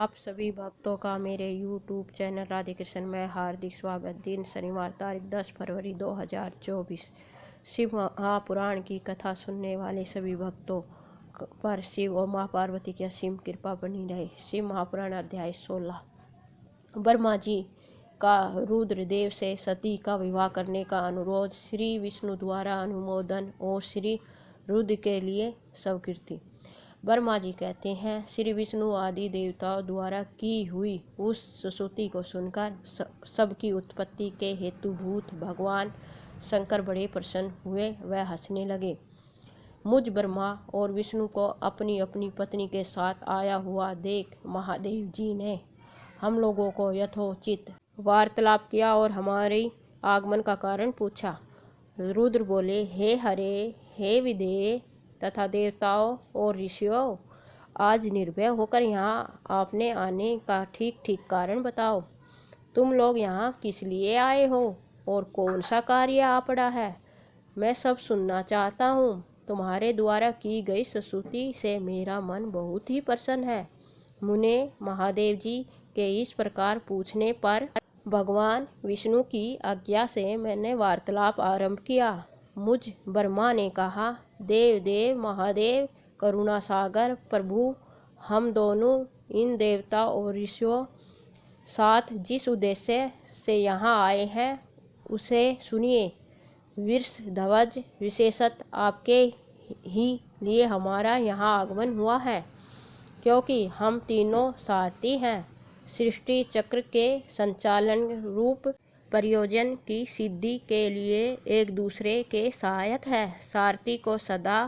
आप सभी भक्तों का मेरे YouTube चैनल राधे कृष्ण में हार्दिक स्वागत। दिन शनिवार तारीख 10 फरवरी 2024। शिव महापुराण की कथा सुनने वाले सभी भक्तों पर शिव और माँ पार्वती की असीम कृपा बनी रहे। शिव महापुराण अध्याय 16। ब्रह्मा जी का रुद्रदेव से सती का विवाह करने का अनुरोध, श्री विष्णु द्वारा अनुमोदन और श्री रुद्र के लिए स्वीकृति। ब्रह्मा जी कहते हैं, श्री विष्णु आदि देवताओं द्वारा की हुई उस स्तुति को सुनकर सबकी उत्पत्ति के हेतुभूत भगवान शंकर बड़े प्रसन्न हुए। वह हंसने लगे। मुझ ब्रह्मा और विष्णु को अपनी अपनी पत्नी के साथ आया हुआ देख महादेव जी ने हम लोगों को यथोचित वार्तालाप किया और हमारे आगमन का कारण पूछा। रुद्र बोले, हे हरे, हे विदेह तथा देवताओं और ऋषियों, आज निर्भय होकर यहाँ आपने आने का ठीक ठीक कारण बताओ। तुम लोग यहाँ किस लिए आए हो और कौन सा कार्य आ पड़ा है? मैं सब सुनना चाहता हूँ। तुम्हारे द्वारा की गई स्तुति से मेरा मन बहुत ही प्रसन्न है। मुने महादेव जी के इस प्रकार पूछने पर भगवान विष्णु की आज्ञा से मैंने वार्तालाप आरंभ किया। मुझ ब्रह्मा ने कहा, देव देव महादेव करुणा सागर प्रभु, हम दोनों इन देवता और ऋषियों साथ जिस उद्देश्य से यहाँ आए हैं उसे सुनिए। वृषध्वज, विशेषत आपके ही लिए हमारा यहाँ आगमन हुआ है, क्योंकि हम तीनों सारथी हैं। सृष्टि चक्र के संचालन रूप प्रयोजन की सिद्धि के लिए एक दूसरे के सहायक है। सारथी को सदा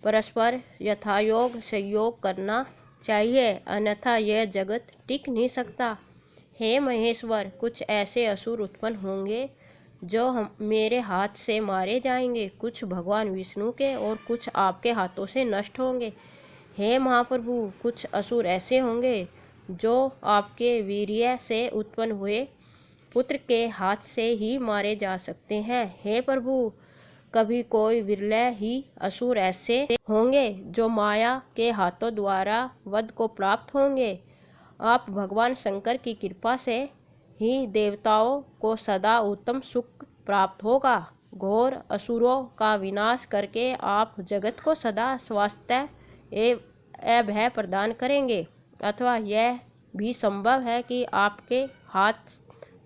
परस्पर यथायोग सहयोग करना चाहिए, अन्यथा यह जगत टिक नहीं सकता। हे महेश्वर, कुछ ऐसे असुर उत्पन्न होंगे जो मेरे हाथ से मारे जाएंगे, कुछ भगवान विष्णु के और कुछ आपके हाथों से नष्ट होंगे। हे महाप्रभु, कुछ असुर ऐसे होंगे जो आपके वीर्य से उत्पन्न हुए पुत्र के हाथ से ही मारे जा सकते हैं। हे प्रभु, कभी कोई विरले ही असुर ऐसे होंगे जो माया के हाथों द्वारा वध को प्राप्त होंगे। आप भगवान शंकर की कृपा से ही देवताओं को सदा उत्तम सुख प्राप्त होगा। घोर असुरों का विनाश करके आप जगत को सदा स्वास्थ्य एवं अभय प्रदान करेंगे। अथवा यह भी संभव है कि आपके हाथ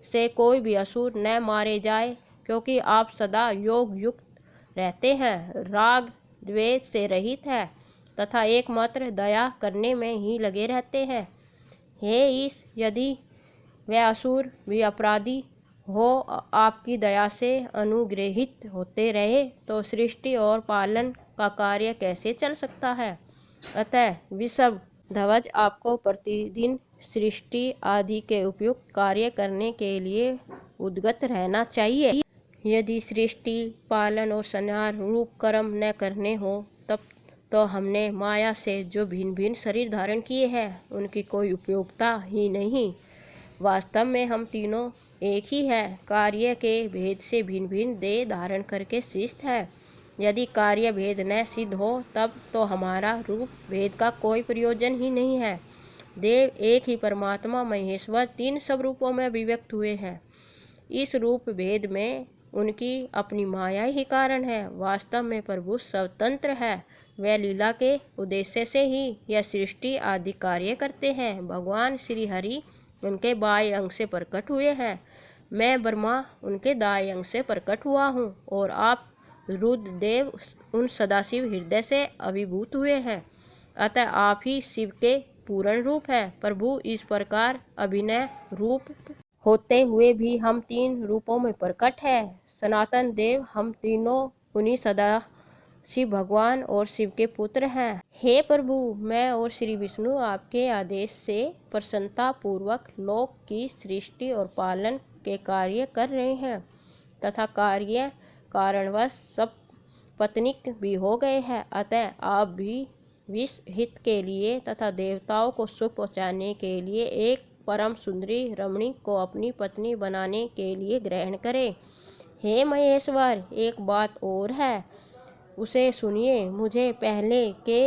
से कोई भी असुर न मारे जाए, क्योंकि आप सदा योग युक्त रहते हैं, राग द्वेष से रहित है तथा एकमात्र दया करने में ही लगे रहते हैं। हे ईश, यदि वह असुर भी अपराधी हो आपकी दया से अनुग्रहित होते रहे तो सृष्टि और पालन का कार्य कैसे चल सकता है? अतः वृषध्वज, आपको प्रतिदिन सृष्टि आदि के उपयुक्त कार्य करने के लिए उद्यत रहना चाहिए। यदि सृष्टि पालन और संहार रूप कर्म न करने हो तब तो हमने माया से जो भिन्न भिन्न शरीर धारण किए हैं उनकी कोई उपयोगिता ही नहीं। वास्तव में हम तीनों एक ही है, कार्य के भेद से भिन्न भिन्न देह धारण करके सृष्ट है। यदि कार्य भेद न सिद्ध हो तब तो हमारा रूप भेद का कोई प्रयोजन ही नहीं है। देव एक ही परमात्मा महेश्वर तीन सब रूपों में अभिव्यक्त हुए हैं। इस रूप भेद में उनकी अपनी माया ही कारण है। वास्तव में प्रभु स्वतंत्र है, वह लीला के उद्देश्य से ही यह सृष्टि आदि कार्य करते हैं। भगवान श्री हरि उनके बाएं अंग से प्रकट हुए हैं, मैं ब्रह्मा उनके दाएं अंग से प्रकट हुआ हूँ और आप रुद्रदेव उन सदाशिव हृदय से अभिभूत हुए हैं। अतः आप ही शिव के पूर्ण रूप है। प्रभु इस प्रकार अभिनय रूप होते हुए भी हम तीन रूपों में प्रकट है। सनातन देव हम तीनों उन्हीं सदा शिव भगवान और शिव के पुत्र हैं। हे प्रभु, मैं और श्री विष्णु आपके आदेश से प्रसन्नता पूर्वक लोक की सृष्टि और पालन के कार्य कर रहे हैं तथा कार्य कारणवश सब पत्नीक भी हो गए हैं। अतः आप भी विश्व हित के लिए तथा देवताओं को सुख पहुँचाने के लिए एक परम सुंदरी रमणी को अपनी पत्नी बनाने के लिए ग्रहण करें। हे महेश्वर, एक बात और है, उसे सुनिए। मुझे पहले के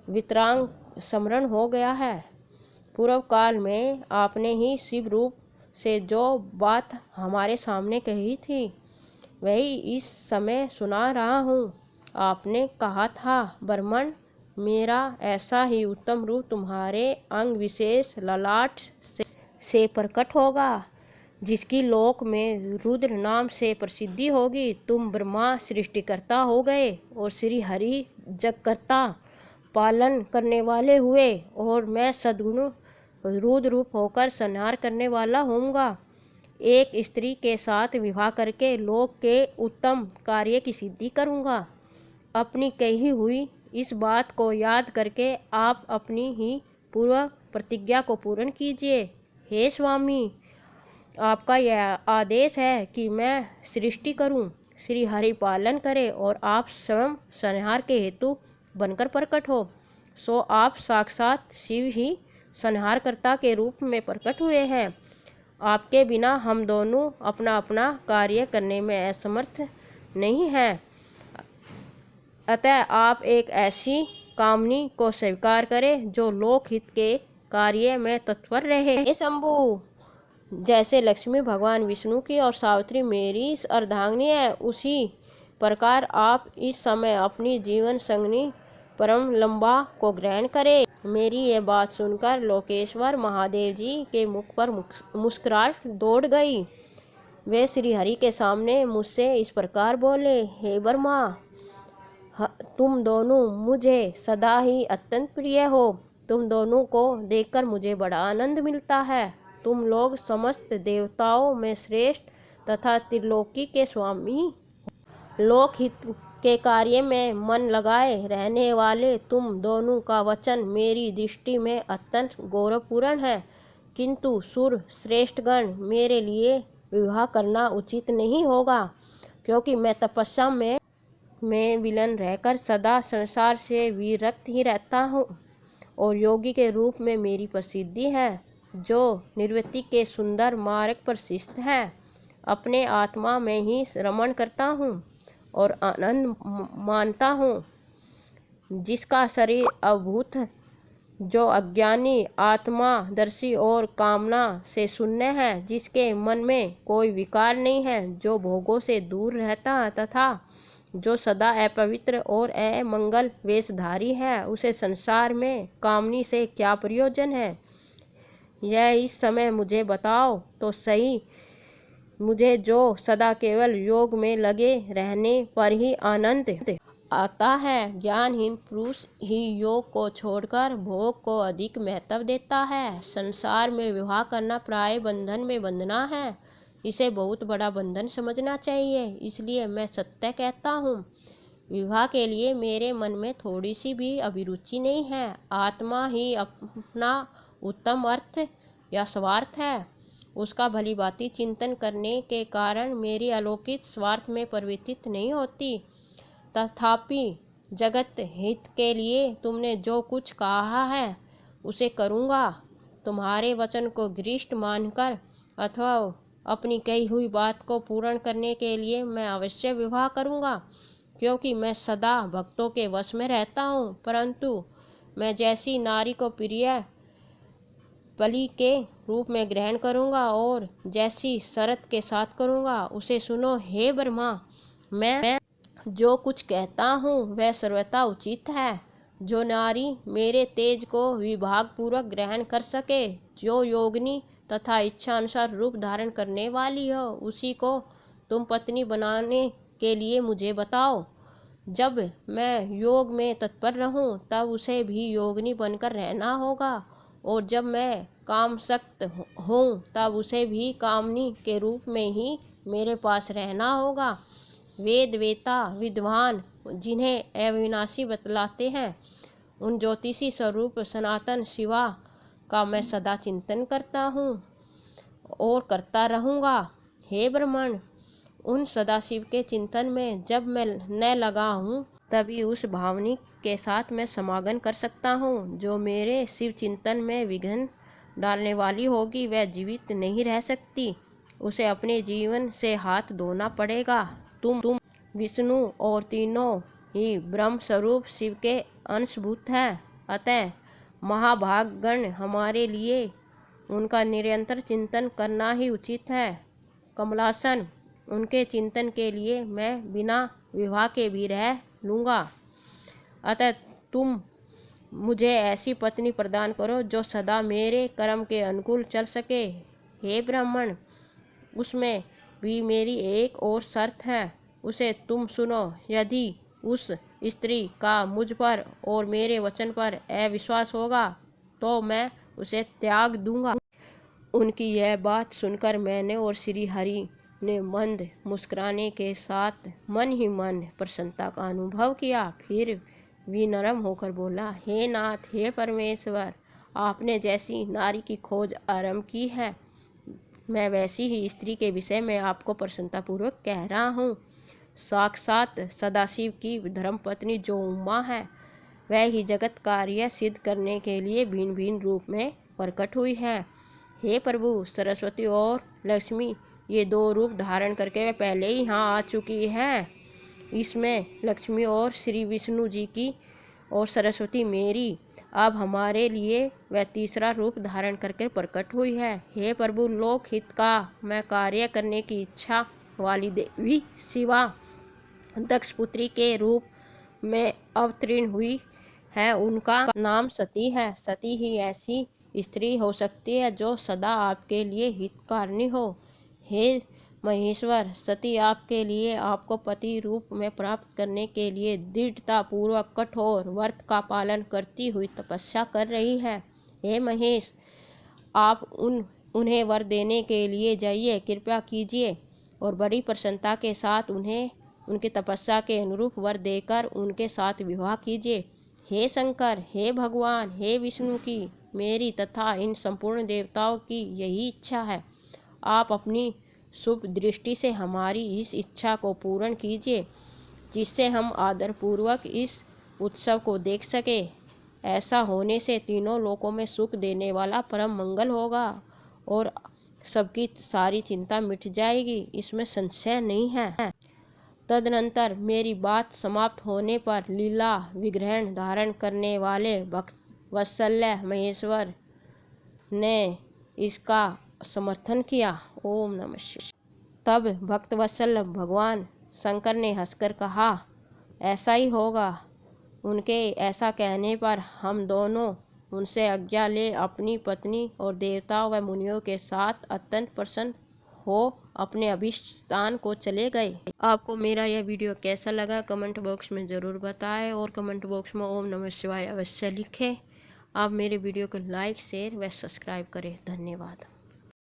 वितराग स्मरण हो गया है। पूर्व काल में आपने ही शिव रूप से जो बात हमारे सामने कही थी वही इस समय सुना रहा हूँ। आपने कहा था, ब्राह्मण, मेरा ऐसा ही उत्तम रूप तुम्हारे अंग विशेष ललाट से प्रकट होगा, जिसकी लोक में रुद्र नाम से प्रसिद्धि होगी। तुम ब्रह्मा सृष्टिकर्ता हो गए और श्री हरि जगकर्ता पालन करने वाले हुए, और मैं सद्गुण रुद्र रूप होकर संहार करने वाला होऊंगा। एक स्त्री के साथ विवाह करके लोक के उत्तम कार्य की सिद्धि करूंगा। अपनी कही हुई इस बात को याद करके आप अपनी ही पूर्व प्रतिज्ञा को पूर्ण कीजिए। हे स्वामी, आपका यह आदेश है कि मैं सृष्टि करूं, श्री हरि पालन करे और आप स्वयं संहार के हेतु बनकर प्रकट हो। सो आप साक्षात शिव ही संहारकर्ता के रूप में प्रकट हुए हैं। आपके बिना हम दोनों अपना अपना कार्य करने में असमर्थ नहीं हैं। अतः आप एक ऐसी कामनी को स्वीकार करें जो लोकहित के कार्य में तत्पर रहे। हे शंभु, जैसे लक्ष्मी भगवान विष्णु की और सावित्री मेरी अर्धांगिनी है, उसी प्रकार आप इस समय अपनी जीवन संगिनी परम लंबा को ग्रहण करें। मेरी ये बात सुनकर लोकेश्वर महादेव जी के मुख पर मुस्कुराहट दौड़ गई। वे श्री हरि के सामने मुझसे इस प्रकार बोले, हे ब्रह्मा, तुम दोनों मुझे सदा ही अत्यंत प्रिय हो। तुम दोनों को देखकर मुझे बड़ा आनंद मिलता है। तुम लोग समस्त देवताओं में श्रेष्ठ तथा त्रिलोकी के स्वामी, लोकहित के कार्य में मन लगाए रहने वाले तुम दोनों का वचन मेरी दृष्टि में अत्यंत गौरवपूर्ण है। किंतु सुर श्रेष्ठगण, मेरे लिए विवाह करना उचित नहीं होगा, क्योंकि मैं तपस्या में विलीन रहकर सदा संसार से विरक्त ही रहता हूँ, और योगी के रूप में मेरी प्रसिद्धि है, जो निर्वृत्ति के सुंदर मार्ग पर स्थित है। अपने आत्मा में ही रमण करता हूँ और आनंद मानता हूँ, जिसका शरीर अभूत, जो अज्ञानी, आत्मादर्शी और कामना से शून्य है, जिसके मन में कोई विकार नहीं है, जो भोगों से दूर रहता तथा जो सदा अपवित्र और अमंगल वेशधारी है, उसे संसार में कामनी से क्या प्रयोजन है, यह इस समय मुझे बताओ तो सही। मुझे जो सदा केवल योग में लगे रहने पर ही आनंद आता है, ज्ञानहीन पुरुष ही योग को छोड़कर भोग को अधिक महत्व देता है। संसार में विवाह करना प्राय बंधन में बंधना है, इसे बहुत बड़ा बंधन समझना चाहिए। इसलिए मैं सत्य कहता हूँ, विवाह के लिए मेरे मन में थोड़ी सी भी अभिरुचि नहीं है। आत्मा ही अपना उत्तम अर्थ या स्वार्थ है। उसका भली भांति चिंतन करने के कारण मेरी अलौकिक स्वार्थ में प्रवृत्ति नहीं होती। तथापि जगत हित के लिए तुमने जो कुछ कहा है उसे करूँगा। तुम्हारे वचन को दृष्ट मानकर अथवा अपनी कही हुई बात को पूर्ण करने के लिए मैं अवश्य विवाह करूँगा, क्योंकि मैं सदा भक्तों के वश में रहता हूँ। परंतु मैं जैसी नारी को प्रिय बलि के रूप में ग्रहण करूँगा और जैसी शर्त के साथ करूँगा, उसे सुनो। हे ब्रह्मा, मैं जो कुछ कहता हूँ वह सर्वथा उचित है। जो नारी मेरे तेज को विभाग पूर्वक ग्रहण कर सके, जो योगिनी तथा इच्छा अनुसार रूप धारण करने वाली हो, उसी को तुम पत्नी बनाने के लिए मुझे बताओ। जब मैं योग में तत्पर रहूं, तब उसे भी योगिनी बनकर रहना होगा, और जब मैं कामसक्त हूँ, तब उसे भी कामनी के रूप में ही मेरे पास रहना होगा। वेद वेता विद्वान जिन्हें अविनाशी बतलाते हैं, उन ज्योतिषी स्वरूप सनातन शिवा का मैं सदा चिंतन करता हूँ और करता रहूँगा। हे ब्राह्मण, उन सदाशिव के चिंतन में जब मैं न लगा हूँ, तभी उस भावनी के साथ मैं समागम कर सकता हूँ। जो मेरे शिव चिंतन में विघ्न डालने वाली होगी, वह जीवित नहीं रह सकती। उसे अपने जीवन से हाथ धोना पड़ेगा। तुम विष्णु और तीनों ही ब्रह्म स्वरूप शिव के अंशभूत हैं। अतः महाभागगण हमारे लिए उनका निरंतर चिंतन करना ही उचित है। कमलासन, उनके चिंतन के लिए मैं बिना विवाह के भी रह लूँगा। अतः तुम मुझे ऐसी पत्नी प्रदान करो जो सदा मेरे कर्म के अनुकूल चल सके। हे ब्राह्मण, उसमें भी मेरी एक और शर्त है, उसे तुम सुनो। यदि उस स्त्री का मुझ पर और मेरे वचन पर अविश्वास होगा तो मैं उसे त्याग दूंगा। उनकी यह बात सुनकर मैंने और श्री हरि ने मंद मुस्कुराने के साथ मन ही मन प्रसन्नता का अनुभव किया। फिर विनम्र होकर बोला, हे नाथ, हे परमेश्वर, आपने जैसी नारी की खोज आरंभ की है, मैं वैसी ही स्त्री के विषय में आपको प्रसन्नतापूर्वक कह रहा हूँ। साक्षात सदाशिव की धर्मपत्नी जो उमा है, वह ही जगत कार्य सिद्ध करने के लिए भिन्न भिन्न रूप में प्रकट हुई है। हे प्रभु, सरस्वती और लक्ष्मी ये दो रूप धारण करके वह पहले ही यहाँ आ चुकी है। इसमें लक्ष्मी और श्री विष्णु जी की और सरस्वती मेरी अब हमारे लिए वह तीसरा रूप धारण करके प्रकट हुई है। हे प्रभु, लोक हित का मैं कार्य करने की इच्छा वाली देवी शिवा दक्ष पुत्री के रूप में अवतीर्ण हुई है। उनका नाम सती है। सती ही ऐसी स्त्री हो सकती है जो सदा आपके लिए हितकारिणी हो। हे महेश्वर, सती आपके लिए आपको पति रूप में प्राप्त करने के लिए दृढ़ता पूर्वक कठोर व्रत का पालन करती हुई तपस्या कर रही है। हे महेश, आप उन्हें वर देने के लिए जाइए, कृपा कीजिए और बड़ी प्रसन्नता के साथ उन्हें उनकी तपस्या के अनुरूप वर देकर उनके साथ विवाह कीजिए। हे शंकर, हे भगवान, हे विष्णु की मेरी तथा इन संपूर्ण देवताओं की यही इच्छा है। आप अपनी शुभ दृष्टि से हमारी इस इच्छा को पूर्ण कीजिए, जिससे हम आदरपूर्वक इस उत्सव को देख सके। ऐसा होने से तीनों लोकों में सुख देने वाला परम मंगल होगा और सबकी सारी चिंता मिट जाएगी, इसमें संशय नहीं है। तदनंतर मेरी बात समाप्त होने पर लीला विग्रहण धारण करने वाले वत्सल्य महेश्वर ने इसका समर्थन किया। ओम नमः शिवाय। तब भक्तवत्सल भगवान शंकर ने हंसकर कहा, ऐसा ही होगा। उनके ऐसा कहने पर हम दोनों उनसे आज्ञा ले अपनी पत्नी और देवताओं व मुनियों के साथ अत्यंत प्रसन्न हो अपने अभीष्ट स्थान को चले गए। आपको मेरा यह वीडियो कैसा लगा कमेंट बॉक्स में ज़रूर बताएं और कमेंट बॉक्स में ओम नमः शिवाय अवश्य लिखें। आप मेरे वीडियो को लाइक, शेयर व सब्सक्राइब करें। धन्यवाद।